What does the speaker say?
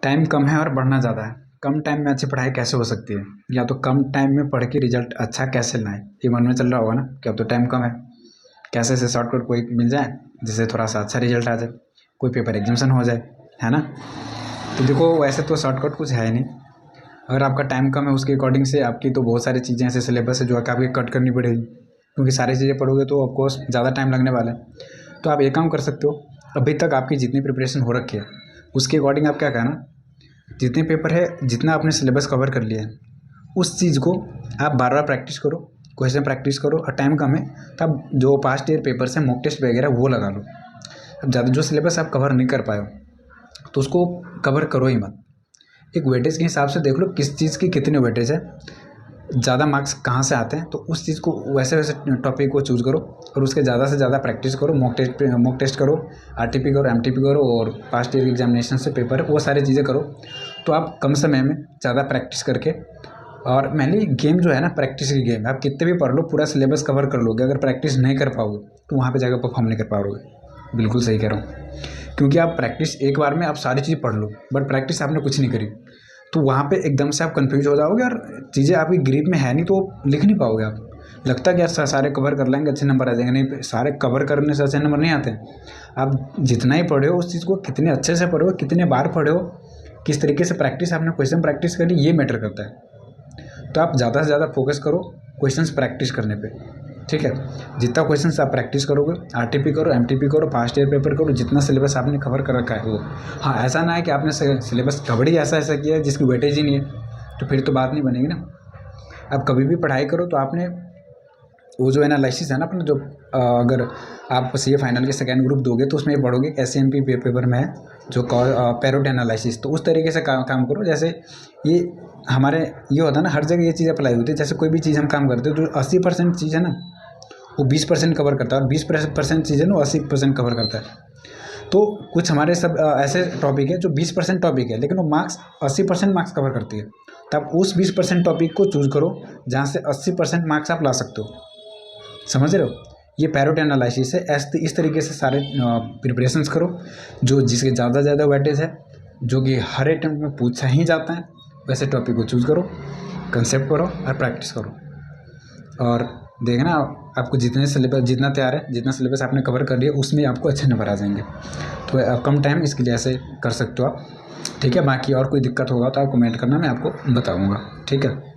Time कम है और पढ़ना ज़्यादा है। कम टाइम में अच्छी पढ़ाई कैसे हो सकती है, या तो कम टाइम में पढ़ के रिजल्ट अच्छा कैसे लाएं, ये मन में चल रहा होगा ना कि अब तो टाइम कम है, कैसे से शॉर्टकट कोई मिल जाए जिससे थोड़ा सा अच्छा रिजल्ट आ जाए, कोई पेपर एग्जामिशन हो जाए, है ना। तो देखो वैसे तो शॉर्टकट कुछ है नहीं। अगर आपका टाइम कम है उसके अकॉर्डिंग से आपकी तो बहुत सारी चीज़ें ऐसे सिलेबस है जो कि आपकी कट करनी पड़ेगी, क्योंकि सारी चीज़ें पढ़ोगे तो ऑफकोर्स ज़्यादा टाइम लगने वाला है। तो आप एक काम कर सकते हो, अभी तक आपकी जितनी प्रिपरेशन हो रखी है उसके अकॉर्डिंग आप क्या कहना, जितने पेपर है, जितना आपने सिलेबस कवर कर लिया है उस चीज़ को आप बार बार प्रैक्टिस करो, क्वेश्चन प्रैक्टिस करो, और टाइम कम है तो आप जो पास्ट ईयर पेपर्स हैं, मॉक टेस्ट वगैरह वो लगा लो। अब ज़्यादा जो सिलेबस आप कवर नहीं कर पाए हो तो उसको कवर करो ही मत। एक वेटेज के हिसाब से देख लो किस चीज़ की कितनी वेटेज है, ज़्यादा मार्क्स कहाँ से आते हैं, तो उस चीज़ को वैसे वैसे टॉपिक को चूज़ करो और उसके ज़्यादा से ज़्यादा प्रैक्टिस करो, मॉक टेस्ट करो, आरटीपी करो, एमटीपी करो, और पास्ट ईयर एग्जामिनेशन से पेपर वो सारी चीज़ें करो। तो आप कम समय में ज़्यादा प्रैक्टिस करके, और मेनली गेम जो है ना, प्रैक्टिस की गेम है। आप कितने भी पढ़ लो, पूरा सिलेबस कवर कर लोगे, अगर प्रैक्टिस नहीं कर पाओगे तो वहाँ पर जाकर परफॉर्म नहीं कर पाओगे। बिल्कुल सही कह रहा हूँ, क्योंकि आप प्रैक्टिस एक बार में आप सारी चीज़ पढ़ लो, बट प्रैक्टिस आपने कुछ नहीं करी तो वहाँ पे एकदम से आप कंफ्यूज हो जाओगे और चीज़ें आपकी ग्रिप में है नहीं तो लिख नहीं पाओगे आप। लगता है कि यार सारे कवर कर लेंगे अच्छे नंबर आ जाएंगे, नहीं, सारे कवर करने से अच्छे नंबर नहीं आते। आप जितना ही पढ़े हो उस चीज़ को कितने अच्छे से पढ़े हो, कितने बार पढ़े हो, किस तरीके से प्रैक्टिस आपने क्वेश्चन प्रैक्टिस करी, ये मैटर करता है। तो आप ज़्यादा से ज़्यादा फोकस करो क्वेश्चंस प्रैक्टिस करने पे, ठीक है। जितना क्वेश्चंस आप प्रैक्टिस करोगे, आरटीपी करो, एमटीपी करो, पास्ट ईयर पेपर करो, जितना सिलेबस आपने कवर कर रखा है वो। हाँ, ऐसा ना है कि आपने सिलेबस कवर ही ऐसा ऐसा किया है जिसकी वेटेज ही नहीं है, तो फिर तो बात नहीं बनेगी ना। आप कभी भी पढ़ाई करो तो आपने वो जो एनालिसिस है ना अपना, जो अगर आप सीए फाइनल के सेकेंड ग्रुप दोगे तो उसमें पढ़ोगे एसएमपी पेपर में है जो पैरोट एनालिसिस, तो उस तरीके से काम करो। जैसे ये हमारे ये होता है ना, हर जगह ये चीज़ अप्लाई होती है। जैसे कोई भी चीज़ हम काम करते हैं तो 80% चीज़ है ना वो 20% कवर करता है, और 20% चीज़ है ना वो 80% कवर करता है। तो कुछ हमारे सब ऐसे टॉपिक है जो 20% टॉपिक है लेकिन वो मार्क्स 80% मार्क्स कवर करती है। तो आप उस 20% टॉपिक को चूज़ करो जहाँ से 80% मार्क्स आप ला सकते हो। समझ रहे हो, ये पैरोट एनालिसिस है। इस तरीके से सारे प्रिपरेशंस करो जो जिसके ज़्यादा वेटेज है, जो कि हर अटेम्प्ट में पूछा ही जाता है, वैसे टॉपिक को चूज़ करो, कंसेप्ट करो और प्रैक्टिस करो। और देखना आपको जितने सिलेबस जितना तैयार है, जितना सिलेबस आपने कवर कर लिया उसमें आपको अच्छे नंबर आ जाएंगे। तो कम टाइम, इसके लिए ऐसे कर सकते हो आप, ठीक है। बाकी और कोई दिक्कत होगा तो आप कमेंट करना, मैं आपको बताऊँगा, ठीक है।